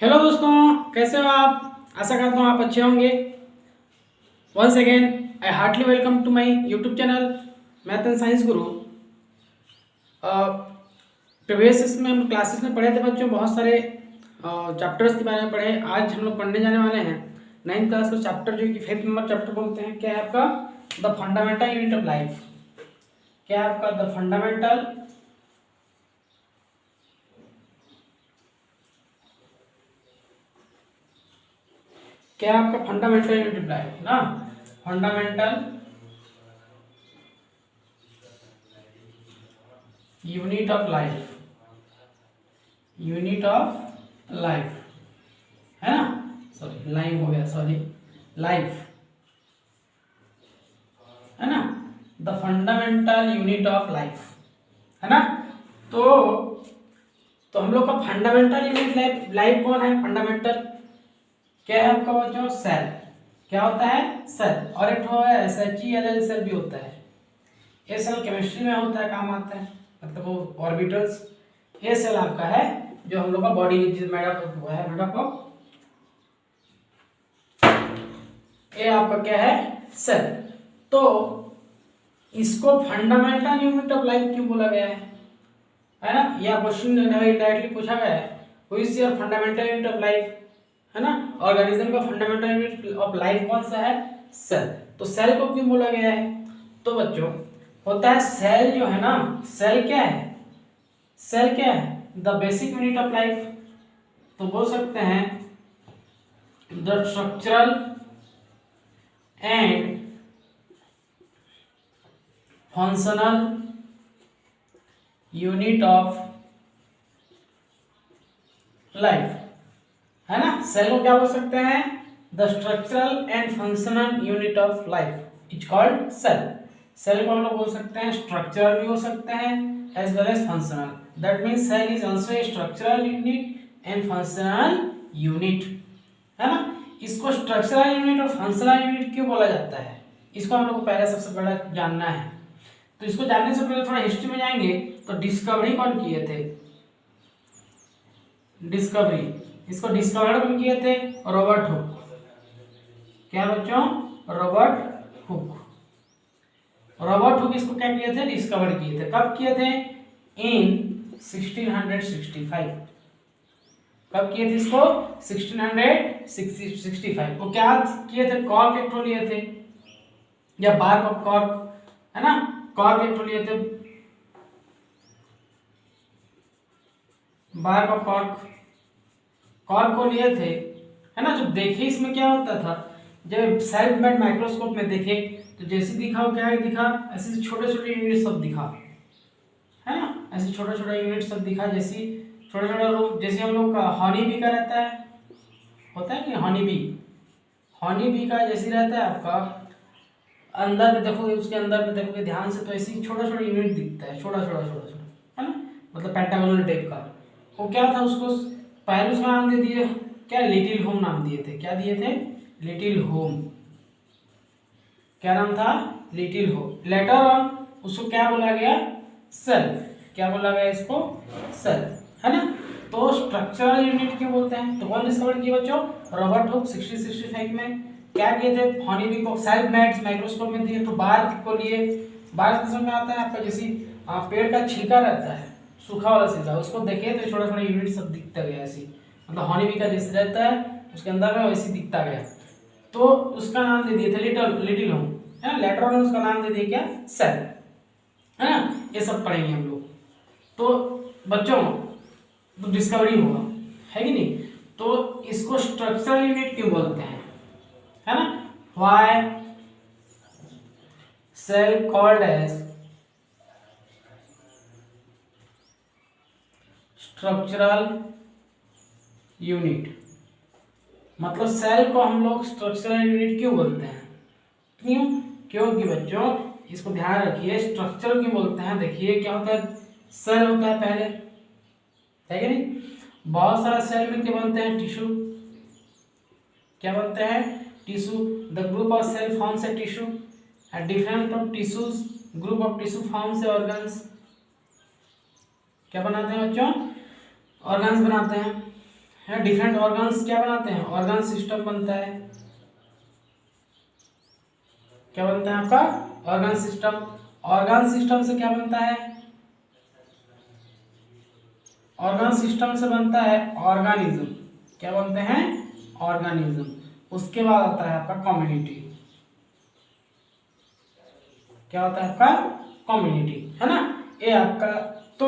Hello दोस्तों, कैसे हो आप। आशा करता हूँ आप अच्छे होंगे। Once again I heartly welcome to my YouTube channel math and science guru. Previous इसमें हम क्लासेस में पढ़े थे बच्चों, बहुत सारे चैप्टर्स के बारे में पढ़े। आज हम लोग पढ़ने जाने वाले हैं 9th क्लास का चैप्टर, जो कि 5th नंबर चैप्टर बोलते हैं। क्या है आपका? The fundamental unit of life. क्या है आपका? द फंडामेंटल क्या है आपका? फंडामेंटल यूनिट ऑफ लाइफ ना। Fundamental unit of life, unit of life है ना। सॉरी लाइफ हो गया, सॉरी लाइफ है ना। The fundamental unit of life है ना। तो हम लोग का फंडामेंटल यूनिट लाइफ लाइफ कौन है? फंडामेंटल क्या है आपका बच्चों? सेल। क्या होता है? सेल। और एक तो है SHELL सेल भी होता है। ये सेल केमिस्ट्री में होता है, काम आता है, मतलब वो ऑर्बिटल्स। ये सेल आपका है जो हम लोग का बॉडी मेड अप हुआ है, मेड अप। ये आपका क्या है? सेल। तो इसको फंडामेंटल यूनिट ऑफ लाइफ क्यों बोला गया है ना। यह क्वेश्चन डायरेक्टली पूछा गया है, who is your fundamental unit of life, है ना। ऑर्गेनिज्म का फंडामेंटल यूनिट ऑफ लाइफ कौन सा है? सेल। तो सेल को क्यों बोला गया है? तो बच्चों होता है सेल जो है ना, सेल क्या है? सेल क्या है? The basic unit of life. तो बोल सकते हैं the structural and functional unit of life, है ना। सेल को क्या बोल सकते हैं? The structural and functional unit of life is called cell. Cell को हम लोग बोल सकते हैं स्ट्रक्चरल भी हो सकते हैं as well as functional. That means cell is also a structural unit and functional unit, है ना। इसको स्ट्रक्चरल यूनिट और फंक्शनल यूनिट क्यों बोला जाता है, इसको हम लोग को पहले सबसे बड़ा जानना है। तो इसको जानने से पहले थोड़ा हिस्ट्री में जाएंगे। तो डिस्कवरी कौन किए थे? डिस्कवरी, इसको डिस्कवर कौन किए थे? Robert Hooke. क्या बच्चों? Robert Hooke. रॉबर्ट हुक इसको क्या किए थे? डिस्कवर किए थे। कब किए थे? इन 1665। कब किए थे इसको? 1665 को क्या किए थे? कॉर्क एक तो लिए थे, या बार्क ऑफ कॉर्क, है ना। कॉर्क एक तो लिए थे, बार्क ऑफ कॉर्क, कॉर्क को लिए थे, है ना। जब देखे इसमें क्या होता था, जब सेल्फ मेड माइक्रोस्कोप में देखे तो जैसे दिखा वो क्या दिखा, ऐसे छोटे छोटे यूनिट सब दिखा, है ना। ऐसे छोटा छोटा यूनिट सब दिखा, जैसे छोटा छोटा रूप, जैसे हम लोग का हनी बी का रहता है, होता है कि हनी बी का जैसे रहता है आपका, अंदर में देखोगे, उसके अंदर में देखोगे ध्यान से तो ऐसे छोटा छोटा यूनिट दिखता है, छोटा छोटा छोटा छोटा, है ना, मतलब पेंटागोनल टाइप का। वो क्या था, उसको पहले उसका नाम दे दिए क्या? लिटिल होम नाम दिए थे। क्या दिए थे? Little home. क्या नाम था? Little home. लेटर ऑन उसको क्या बोला गया? सेल। क्या बोला गया इसको? सेल, है ना। तो स्ट्रक्चरल यूनिट क्यों बोलते हैं? तो कौन डिस्कवर किया बच्चों? रॉबर्ट हुक 1665 में। क्या किए थे? हनीबी को सेल्फ मेड माइक्रोस्कोप में दिए। तो बार्क को लिए, बार्क किस में आता है आपका, जैसे पेड़ का छिलका रहता है, सूखा वाला छिलका, उसको देखिए तो छोटा छोटा यूनिट सब दिखता गया ऐसे, मतलब हनीबी का जैसे रहता है उसके अंदर में वैसे दिखता गया। तो उसका नाम दे दिए थे लिटिल होम, है ना। लेटर ऑन उसका नाम दे दिए क्या? सेल, है ना। ये सब पढ़ेंगे हम लोग। तो बच्चों तो डिस्कवरी हुआ, है कि नहीं। तो इसको स्ट्रक्चरल यूनिट क्यों बोलते हैं, है ना। Why cell called as structural unit, मतलब सेल को हम लोग स्ट्रक्चरल यूनिट क्यों बोलते हैं? क्यों? क्योंकि बच्चों इसको ध्यान रखिए, स्ट्रक्चर क्यों बोलते हैं। देखिए क्या होता है, सेल होता है पहले, है कि नहीं। बहुत सारा सेल में क्या बनते हैं? टिश्यू। क्या बनते हैं? Tissue. The group of cell forms a tissue and different of tissues, group of tissue forms a organs. क्या बनाते हैं बच्चों? ऑर्गन्स बनाते हैं, है ना। डिफरेंट ऑर्गन्स क्या बनाते हैं, ऑर्गन सिस्टम बनता है। क्या बनता है आपका, ऑर्गन सिस्टम। ऑर्गन सिस्टम से क्या बनता है, ऑर्गन सिस्टम से बनता है ऑर्गेनिज्म। क्या बनते हैं, ऑर्गेनिज्म। उसके बाद आता है आपका कम्युनिटी। क्या होता है आपका, कम्युनिटी, है ना। ये आपका, तो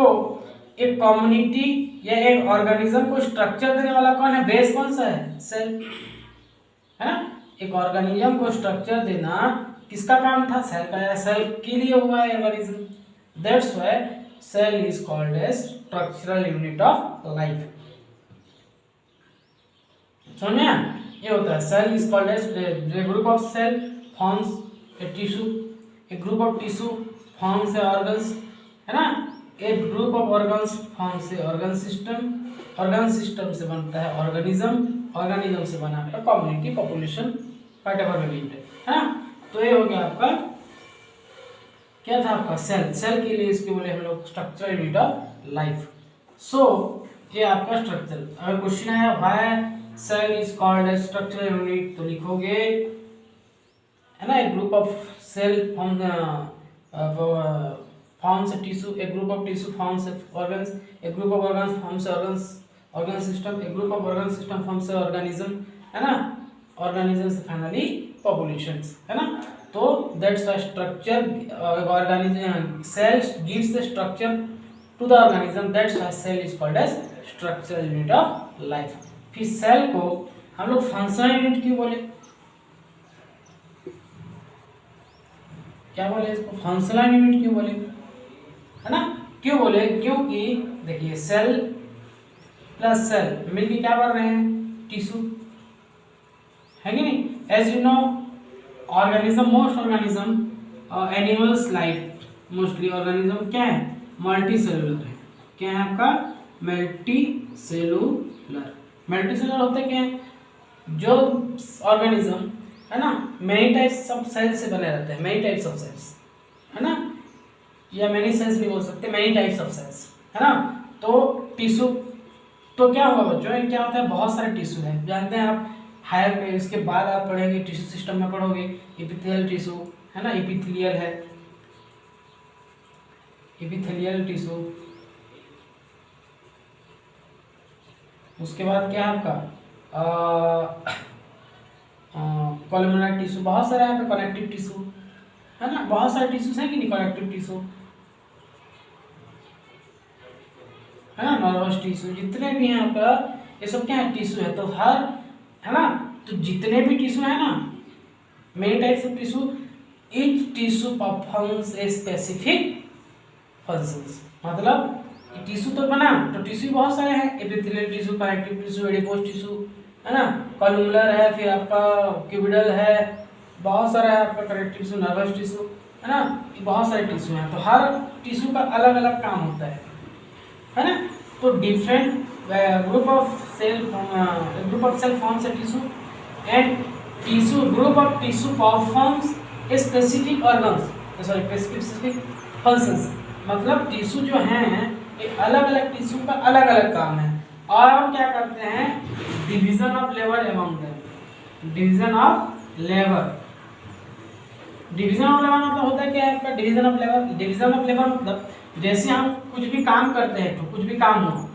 एक कम्युनिटी या एक ऑर्गेनिज्म को स्ट्रक्चर देने वाला कौन है, बेस कौन सा है, सेल, है ना। एक ऑर्गेनिज्म को स्ट्रक्चर देना किसका काम था, सेल का, या सेल के लिए हुआ है organism. That's why cell is called as structural unit of life. समझ में, ये होता है cell is called as group of cell forms a tissue, a group of tissue forms a organs, है ना। A group of organs forms a organ system, organ system से बनता है ऑर्गेनिज्म, ऑर्गेनिज्म से बना है community, population, whatever we need, है ना। तो ये हो गया आपका, क्या था आपका सेल। सेल के लिए इसके बोले हम लोग structural unit of life. So ये आपका स्ट्रक्चर। अगर क्वेश्चन आया why cell is called as structural unit, तो लिखोगे, है ना, एक group of cell forms a tissue, a group of tissue forms organs, a group of organs forms organs, organ system, a group of organ system forms a organism, है ना। organisms finally populations, है ना। तो that's the structure, organism cell gives the structure to the organism, that's why cell is called as structural unit of life। फिर cell को हम लोग functional unit क्यों बोले, क्या बोले इसको, फंक्शनल यूनिट क्यों बोले, है ना। क्यों बोले, क्योंकि देखिए सेल प्लस सेल मिलके क्या बन रहे हैं, टिश्यू, है कि नहीं। As you know organism, most organism animals life, mostly organism क्या है, मल्टी सेलुलर है। क्या है आपका, मल्टी सेलुलर। मल्टी सेलुलर होते क्या है, जो ऑर्गेनिज्म, है ना, मेनी टाइप्स ऑफ सेल्स से बने रहते हैं, मेनी टाइप्स ऑफ सेल्स, है ना, या मेनी सेल्स भी बोल सकते हैं, मेनी टाइप्स ऑफ सेल्स, है ना। तो टिश्यू, तो क्या हुआ बच्चों, ये क्या होता है, बहुत सारे टिश्यू हैं, जानते हैं आप। हायर में इसके बाद आप पढ़ेंगे, टिश्यू सिस्टम में पढ़ोगे, एपिथेलियल टिश्यू, है ना, एपिथेलियल है, एपिथेलियल टिश्यू। उसके बाद क्या है आपका कॉलमनार टिश्यू, बहुत सारे यहाँ पे कनेक्टिव टिश्यू, है ना, बहुत सारे टिश्यूज हैं कि नहीं, कनेक्टिव टिश्यू, है ना, नर्वस टिश्यू, जितने भी हैं आपका ये सब क्या है, टिश्यू है। तो हर, है ना, तो जितने भी टिश्यू है ना, many types of tissue, each tissue performs a specific functions. मतलब टिश्यू तो बना, तो टिश्यू बहुत सारे हैं, epithelial tissue, connective tissue, adipose tissue, है ना, कॉलमुलर है, फिर आपका क्यूबिडल है, बहुत सारा है आपका कनेक्टिव टिश्यू, नर्वस टिश्यू, है ना, बहुत सारे टिश्यू हैं। तो हर टिश्यू का अलग अलग काम होता है ना। तो different group of cell forms a tissue and tissue, group of tissue performs a specific organs, sorry specific functions. मतलब टिश्यू जो हैं ये अलग अलग टिश्यू का अलग अलग काम है। और हम क्या करते हैं, division of labour among them, division of labour. Division of labour मतलब होता है क्या है आपका, division of labour. Division of labour मतलब जैसे हम कुछ भी काम करते हैं, तो कुछ भी काम हो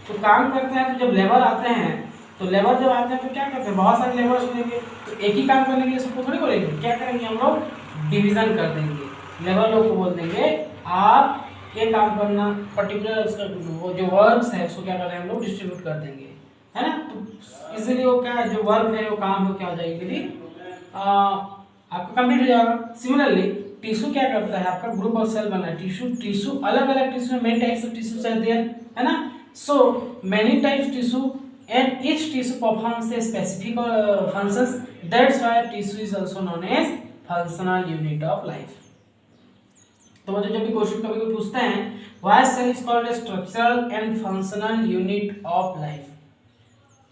तो काम करते हैं, तो जब लेबर आते हैं, तो लेबर जब आते हैं तो क्या करते हैं, बहुत सारे लेबर्स होंगे, तो एक ही काम करने के लिए सबको थोड़ी बोलेंगे, क्या करेंगे हम लोग, डिवीजन कर देंगे। लेबर लोग को बोल देंगे आप ये काम करना, पर्टिकुलर उसका वो जो वर्क्स है उसको क्या कर रहे हैं हम लोग, डिस्ट्रीब्यूट कर देंगे, है ना। तो इसलिए वो क्या है, जो वर्क है वो काम हो क्या हो जाएगी, आपका कंप्लीट हो जाएगा। सिमिलरली टिश्यू क्या करता है, आपका ग्रुप ऑफ सेल बना है, टिश्यू अलग अलग tissue, many types of tissues are there, है ना। So many types tissue and each tissue performs a specific functions, that's why tissue is also known as functional unit of life. तो मुझे जब भी क्वेश्चन कभी कोई पूछते हैं why cell is called a structural and functional unit of life,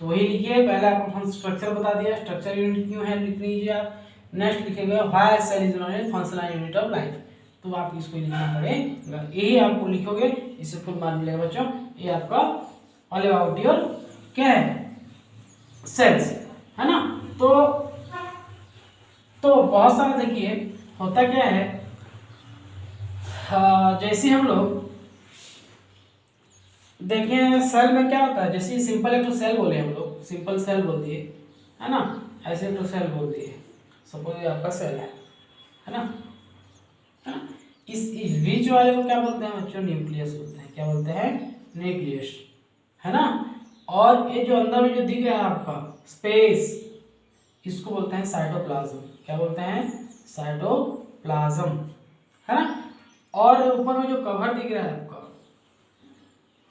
तो वही लिखिए, पहले आपको स्ट्रक्चर बता दिया, स्ट्रक्चर यूनिट क्यों है लिख लीजिए आप। नेक्स्ट लिखेंगे why cell is known as functional unit of life, तो आप इसको लिखना पड़ेगा, यही आपको लिखोगे, इससे फुल मार्क मिलेगा बच्चों। ये आपका ऑल अबाउट योर क्या है, सेल्स, है ना। तो बहुत सारा देखिए होता क्या है, जैसे हम लोग देखें सेल में क्या होता है, जैसे सिंपल एक तो सेल बोले हम लोग, सिंपल सेल बोल दिए, है ना, ऐसे तो सेल बोल दिए, सपोज ये आपका सेल है ना, है ना। इस बीच वाले को क्या बोलते हैं बच्चों, न्यूक्लियस बोलते हैं। क्या बोलते हैं, न्यूक्लियस, है ना। और ये जो अंदर में जो दिख रहा है आपका स्पेस, इसको बोलते हैं साइटोप्लाज्म। क्या बोलते हैं, साइटोप्लाज्म, है ना। और ऊपर में जो कवर दिख रहा है आपका,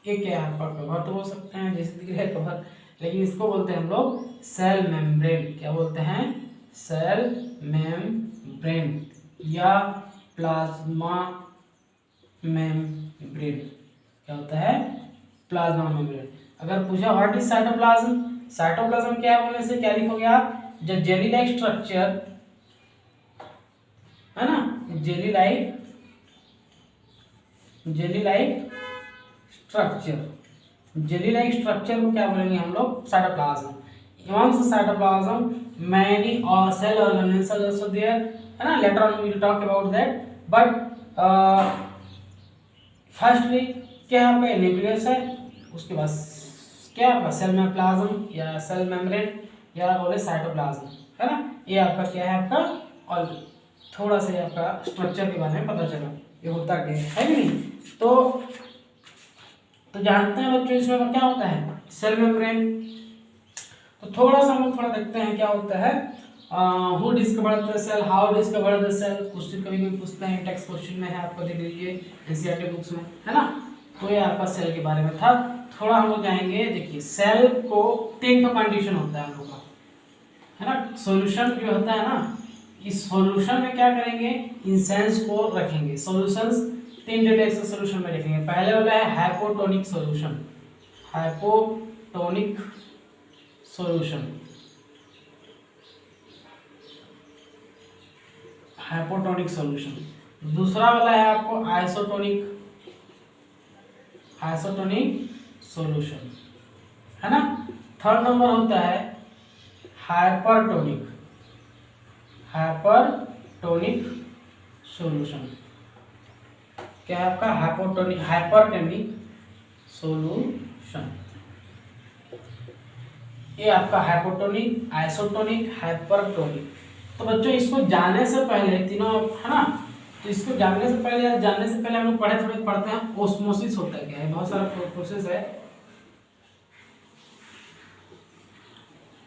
ये क्या है आपका, कवर तो हो सकते हैं जैसे दिख रहा है कवर, लेकिन इसको बोलते हैं हम लोग सेल मेम्ब्रेन। क्या बोलते हैं, सेल मेम्ब्रेन या प्लाज्मा मेम्ब्रेन। क्या होता है, प्लाज्मा मेम्ब्रेन। अगर पूछा व्हाट इज साइटोप्लाज्म, साइटोप्लाज्म क्या है बोलने से क्या लिखोगे आप, जो जेली लाइक स्ट्रक्चर, है ना, jelly like structure, jelly like structure को क्या बोलेंगे हम लोग, cytoplasm. amongst the cytoplasm many or cell organelles are also there, है ना। later on we will talk about that, but firstly क्या है आपका, न्यूक्लियस है, उसके बाद क्या आपका सेल में प्लाज्म या सेल मेम्ब्रेन या बोले साइटोप्लाज्म, है ना। ये आपका क्या है आपका, और थोड़ा सा आपका स्ट्रक्चर के बारे में पता चला ये होता क्या है कि नहीं। तो जानते हैं बच्चों इसमें क्या होता है, सेल मेम्ब्रेन। तो थोड़ा सा हम लोग थोड़ा देखते हैं क्या होता है, who discovered the cell, how discovered the cell, question कभी कभी पूछते हैं, टेक्स्ट क्वेश्चन में है, आपको देख लीजिए एनसीईआरटी बुक्स में, है ना। तो ये आपका सेल के बारे में था। थोड़ा हम लोग जाएंगे, देखिए सेल को 3 कंडीशन होता है हम लोग का, है ना। सॉल्यूशन जो होता है ना, इस सॉल्यूशन में क्या करेंगे, इंसेंस को रखेंगे। सॉल्यूशंस 3 टाइप से सॉल्यूशन में रखेंगे। पहले वाला है hypotonic solution, hypotonic solution, hypotonic solution. दूसरा वाला है आपको आइसोटोनिक सॉल्यूशन, है ना। थर्ड नंबर होता है हाइपरटोनिक सॉल्यूशन। क्या है आपका, हाइपरटोनिक सॉल्यूशन। ये आपका हाइपोटोनिक, आइसोटोनिक, हाइपरटोनिक। तो बच्चों इसको जानने से पहले तीनों, है ना, तो इसको जानने से पहले हम लोग पढ़ते हैं ओस्मोसिस होता है क्या है। बहुत सारा प्रोसेस है,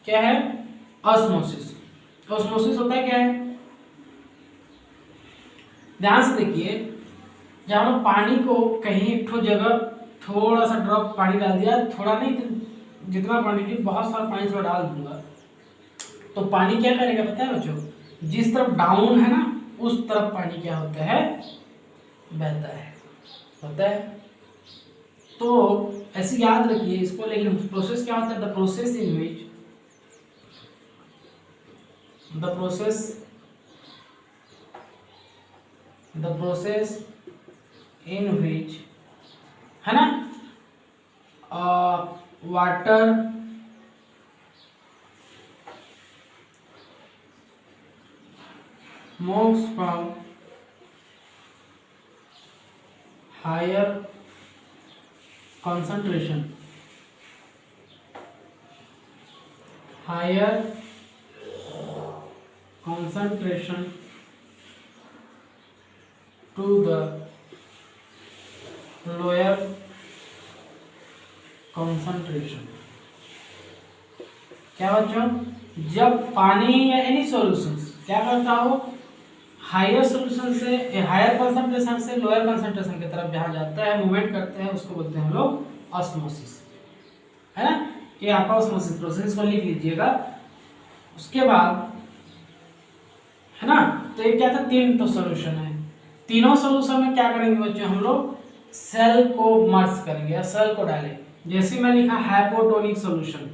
क्या है, ऑस्मोसिस। ऑस्मोसिस होता है क्या है, ध्यान से देखिए, जब हम पानी को कहीं एक जगह थोड़ा सा ड्रॉप पानी डाल दिया, थोड़ा नहीं, जितना क्वांटिटी, बहुत सारा पानी थोड़ा डाल दूंगा, तो पानी क्या करेगा पता है बच्चों, जिस तरफ डाउन है ना उस तरफ पानी क्या होता है, बहता है, होता है। तो ऐसे याद रखिए इसको। लेकिन प्रोसेस क्या होता है, द प्रोसेस इन विच है ना, water moves from higher concentration to the lower concentration। क्या बच्चों, जब पानी या एनी सॉल्यूशंस क्या करता हो, हायर सॉल्यूशन से, हायर कंसंट्रेशन से लोअर कंसंट्रेशन की तरफ जहाँ जाता है, मूवमेंट करते हैं, उसको बोलते हैं हम लोग ऑस्मोसिस, है ना। ये आपका ऑस्मोसिस प्रोसेस को लिख लीजिएगा। उसके बाद, है ना, तो ये क्या था, 3 तो सॉल्यूशन है। तीनों सॉल्यूशन में क्या करेंगे बच्चों, हम लोग सेल को मर्ज करेंगे या सेल को डालेंगे। जैसे मैं लिखा हाइपोटोनिक सॉल्यूशन,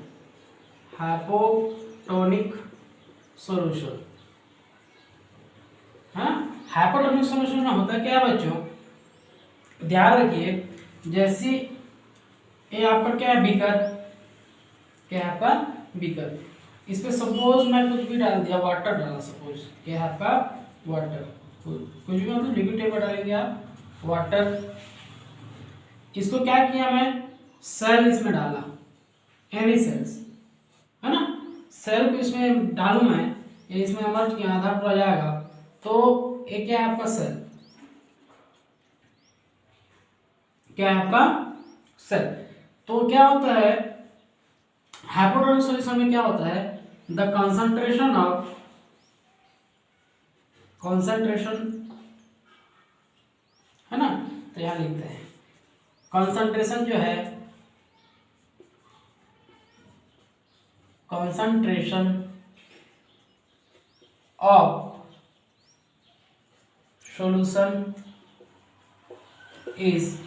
हाँ, हाइपोटोनिक सॉल्यूशन में होता क्या है बच्चों, ध्यान रखिए, जैसे ये आपका क्या है, बीकर, क्या है आपका बीकर। इस पे सपोज मैं कुछ भी डाल दिया, वाटर डाला सपोज, क्या है आपका वाटर, कुछ भी मतलब लिक्विड टेबल डालेंगे आप वाटर। इसको क्या किया मैं, सेल इसमें डाला, एनी सेल्स है ना, सेल को इसमें डालूं मैं, ये इसमें अमर्ज किया आधार पर आ जाएगा, तो ये क्या है आपका सेल, क्या है आपका सेल। तो क्या होता है हाइपोटोनिक सॉल्यूशन में, क्या होता है द कंसंट्रेशन है ना, तो यहां लिखते हैं कंसंट्रेशन जो है, concentration of solution is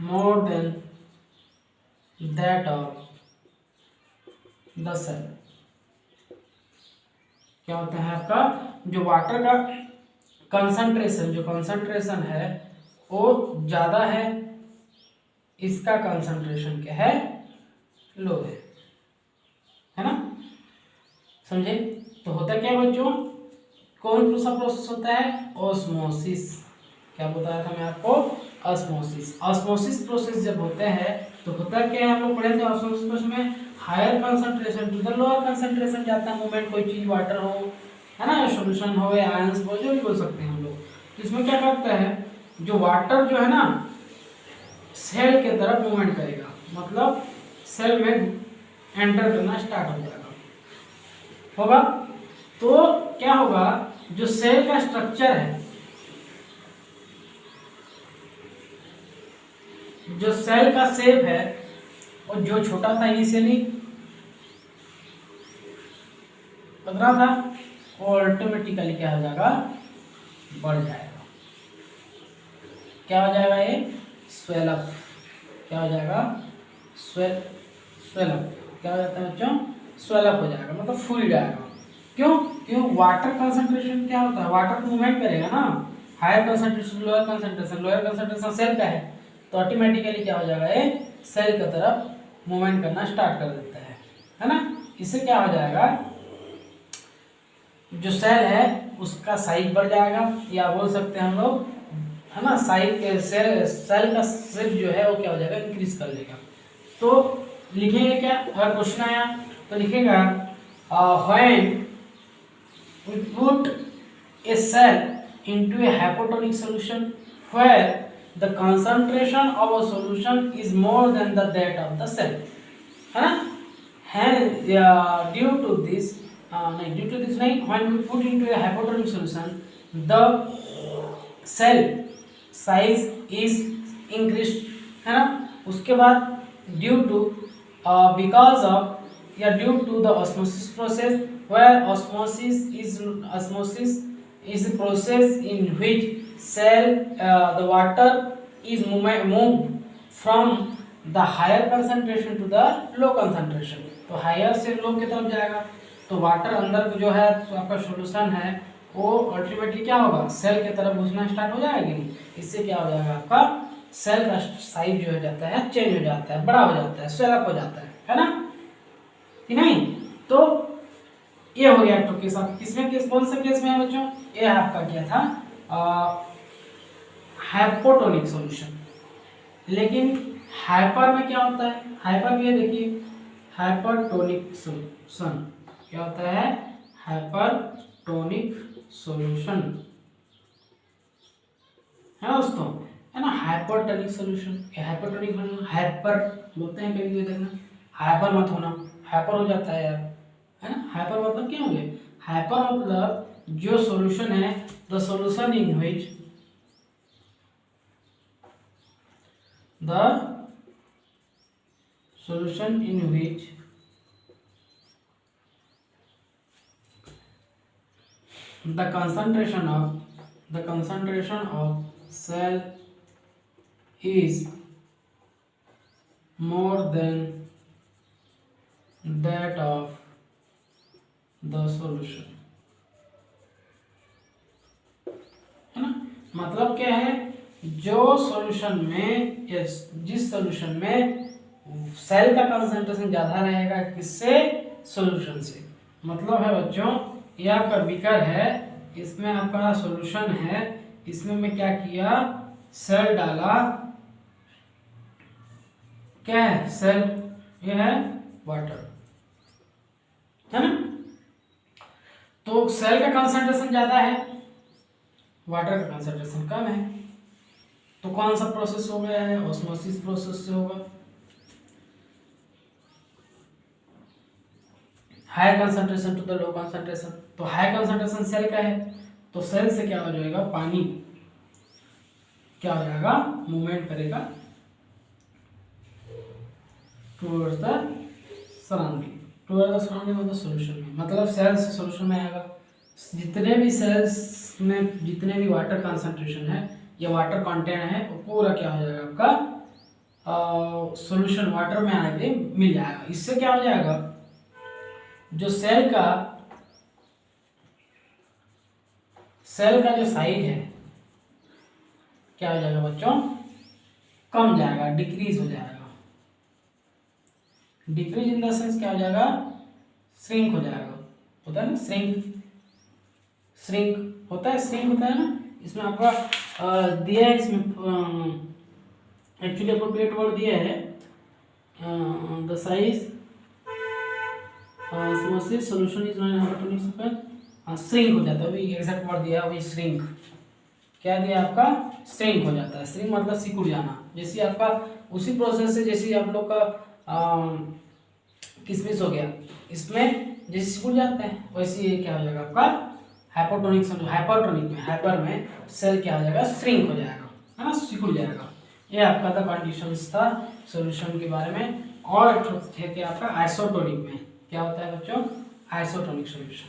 more than that of the cell. क्या होता है आपका जो वाटर का कंसंट्रेशन, जो कंसंट्रेशन है वो ज्यादा है, इसका कंसंट्रेशन क्या है लो है ना, समझे। तो होता क्या बच्चों, कौन सा प्रोसेस होता है, ऑस्मोसिस। क्या बताया था मैं आपको, ऑस्मोसिस। ऑस्मोसिस प्रोसेस जब होते हैं तो होता क्या है, हम लोग पढ़े थे ऑस्मोसिस प्रोसेस में higher concentration to the lower concentration जाता है मूवमेंट, कोई चीज वाटर हो है ना, या सॉल्यूशन हो या आयंस हो, जो भी बोल सकते हैं हम लोग। तो इसमें क्या करता है, जो वाटर जो है ना सेल के तरफ मूवमेंट करेगा, मतलब सेल में एंटर करना स्टार्ट हो जाएगा होगा। तो क्या होगा, जो सेल का स्ट्रक्चर है, जो सेल का शेप है, और जो छोटा था इनिशियली पतला था, और ऑटोमेटिकली क्या हो जाएगा, बढ़ जाएगा। क्या हो जाएगा, ये स्वेल अप। क्या हो जाएगा, स्वेल अप। क्या हो जाता है बच्चों, स्वेल अप हो जाएगा, मतलब फूल जाएगा। क्यों वाटर कंसंट्रेशन क्या होता है, वाटर मूवमेंट करेगा ना, higher concentration lower concentration, lower concentration cell का है, तो ऑटोमेटिकली क्या हो जाएगा, ये सेल की तरफ मूवमेंट करना स्टार्ट कर देता है ना। इससे क्या हो जाएगा, जो सेल है उसका साइज बढ़ जाएगा, या बोल सकते हैं हम लोग है ना, साइज के सेल का शेप जो है वो क्या हो जाएगा, इंक्रीज कर लेगा। तो लिखेंगे क्या, अगर क्वेश्चन आया तो लिखेगा when we put a cell into a hypotonic solution where the concentration of a solution is more than that of the cell, है ना। Hence due to this नहीं, when we put into a hypotonic solution the cell size is increased, है ना। उसके बाद due to because of due to the osmosis process, where osmosis is a process in which cell the water is moved from the higher concentration to the low concentration, तो higher से लो की तरफ जाएगा, तो वाटर अंदर जो है तो आपका सॉल्यूशन है वो अल्टीमेटली क्या होगा, सेल की तरफ घुसना स्टार्ट हो जाएगा नहीं। इससे क्या हो जाएगा, आपका सेल का साइज जो हो जाता है चेंज हो जाता है, बड़ा हो जाता है, स्वेल अप हो जाता है ना कि नहीं। तो ये हो गया तो केस, आप किसमें केस, कौन सा केस में है बच्चों, ये आपका क्या था हाइपोटोनिक सॉल्यूशन। लेकिन हाइपर में क्या होता है, हाइपर में ये देखिए हाइपरटोनिक सॉल्यूशन, क्या होता है हाइपरटोनिक सॉल्यूशन, है ना दोस्तों, है ना। हाइपरटोनिक सॉल्यूशन, हाइपरटोनिक हाइपर बोलते हैं कभी, देखना हाइपर मत होना, हाइपर हो जाता है यार, है ना। हाइपर मतलब क्या हो गया, हाइपर मतलब जो सॉल्यूशन है, the solution in which the concentration of cell is more than that of the solution, है ना। मतलब क्या है, जो सॉल्यूशन में जिस सॉल्यूशन में सेल का कंसंट्रेशन ज़्यादा रहेगा किससे? सॉल्यूशन से। मतलब है बच्चों, ये आपका बीकर है, इसमें आपका सॉल्यूशन है, इसमें मैं क्या किया, सेल डाला, क्या है सेल, ये है वाटर, है ना। तो सेल का कंसंट्रेशन ज्यादा है, वाटर का कंसंट्रेशन कम है, तो कौन सा प्रोसेस हो गया है? ऑस्मोसिस प्रोसेस से होगा। High concentration to the low concentration, तो हाई कंसंट्रेशन सेल का है, तो सेल से क्या हो जाएगा, पानी क्या हो जाएगा, मूवमेंट करेगा towards the surrounding, towards the surrounding of the solution में, मतलब सेल से सॉल्यूशन में आएगा। जितने भी सेल्स में जितने भी वाटर कंसंट्रेशन है या वाटर कंटेंट है, वो पूरा क्या हो जाएगा आपका सॉल्यूशन वाटर में आके मिल जाएगा। इससे क्या हो जाएगा, जो सेल का जो साइज है क्या हो जाएगा बच्चों, कम जाएगा, डिक्रीज हो जाएगा। डिक्रीज इन द सेंस क्या हो जाएगा, श्रिंक हो जाएगा, होता है ना श्रिंक होता है, श्रिंक होता है ना। इसमें आपका दिया है, इसमें एक्चुअली अप्रोप्रिएट वर्ड दिया है, the size osmosis solution is non hydrotonic solution, shrink हो जाता है, वही एग्जैक्ट वर्ड दिया है, वही श्रिंक। क्या दिया आपका, श्रिंक हो जाता है। श्रिंक मतलब सिकुड़ जाना, जैसे आपका उसी प्रोसेस से जैसे आप लोग का किसमिस हो गया, इसमें जैसे सिकुड़ जाते हैं, वैसे ये क्या हो जाएगा आपका हाइपरटोनिक में, हाइपर में सेल क्या हो जाएगा, श्रिंक हो जाएगा, है ना, सिकुड़ जाएगा। ये आपका द कंडीशंस था सॉल्यूशन के बारे में। और है कि आपका आइसोटोनिक में क्या होता है बच्चों, आइसोटोनिक सॉल्यूशन,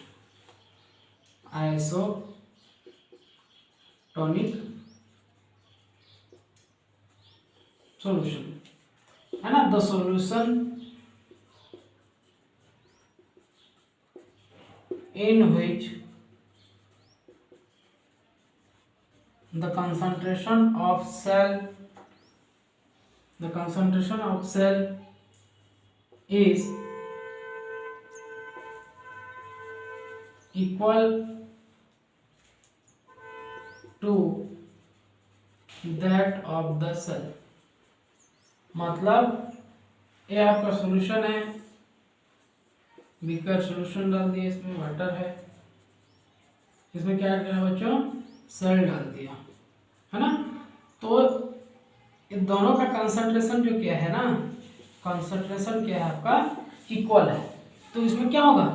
आइसोटोनिक सॉल्यूशन, है ना। The solution in which the concentration of cell is equal to that of the cell। मतलब ये आपका सॉल्यूशन है, बीकर सॉल्यूशन डाल दिया, इसमें वाटर है, इसमें क्या ऐड किया बच्चों, सेल डाल दिया, है ना। तो इन दोनों का कंसंट्रेशन जो क्या है ना, कंसंट्रेशन क्या है आपका, इक्वल है। तो इसमें क्या होगा,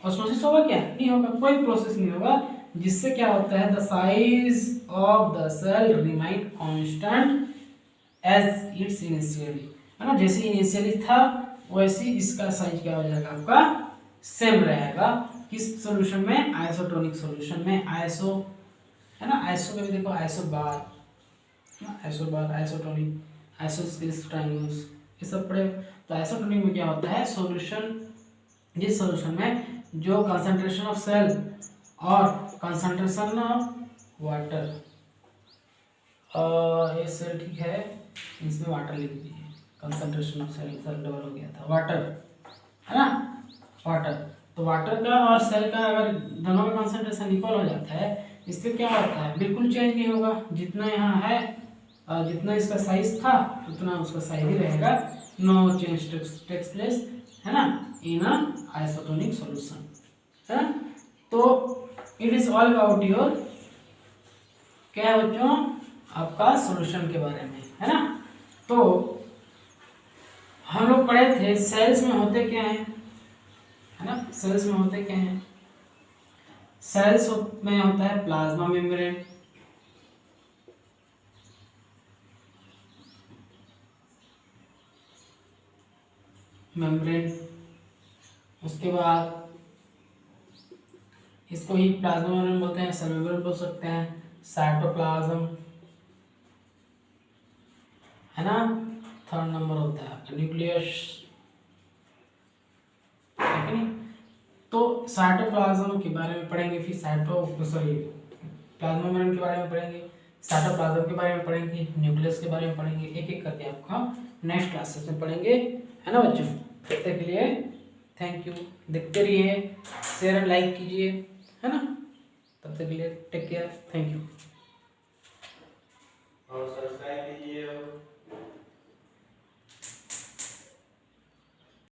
ऑस्मोसिस होगा क्या, नहीं होगा, कोई प्रोसेस नहीं होगा, जिससे क्या होता है, the size of the cell remain constant as it's initially, है ना। जैसे इनिशियली था वैसे इसका साइज क्या हो जाएगा आपका, सेम रहेगा। किस सॉल्यूशन में, आइसोटोनिक सॉल्यूशन में। आइसो है ना, आइसो में भी देखो, आइसोबार, आइसोटोनिक, आइसोस्केल्स ट्रायंगल्स, ये सब पढ़े। तो आइसोटोनिक में क्या होता है, सॉल्यूशन, जिस सॉल्यूशन में जो कंसंट्रेशन ऑफ सेल और कंसंट्रेशन ऑफ वाटर, ये सेल ठीक है, इसमें वाटर लिख दीजिए, कंसंट्रेशन ऑफ सेल डबल हो गया था, वाटर, है ना, वाटर। तो वाटर का और सेल का अगर दोनों का कंसंट्रेशन इक्वल हो जाता है, इससे क्या होता है, बिल्कुल चेंज नहीं होगा, जितना यहाँ है, जितना इसका साइज था उतना उसका साइज ही रहेगा, नो चेंज टेक्स प्लेस, है ना, इन अ आइसोटोनिक सॉल्यूशन, है ना। तो it is all about your, क्या है बच्चों, आपका सॉल्यूशन के बारे में, है ना। तो हम लोग पढ़े थे सेल्स में होते क्या हैं, है ना, सेल्स में होते क्या हैं, सेल्स में होता है प्लाज्मा मेम्ब्रेन, उसके बाद इसको ही प्लाज्मा मेम्ब्रेन बोलते हैं, सेल मेम्ब्रेन बोल सकते हैं, साइटोप्लाज्म, है ना। थर्ड नंबर होता है आपका न्यूक्लियस, ठीक है। तो साइटोप्लाज्म के बारे में पढ़ेंगे, फिर प्लाज्मा मेम्ब्रेन के बारे में पढ़ेंगे, साइटोप्लाज्म के बारे में पढ़ेंगे, न्यूक्लियस के बारे में पढ़ेंगे, एक एक करके आपका नेक्स्ट क्लासेस में पढ़ेंगे, है ना बच्चों। तब तक के लिए थैंक यू, देखते रहिए, शेयर एंड लाइक कीजिए, है ना। तब तक के लिए टेक केयर, थैंक यू।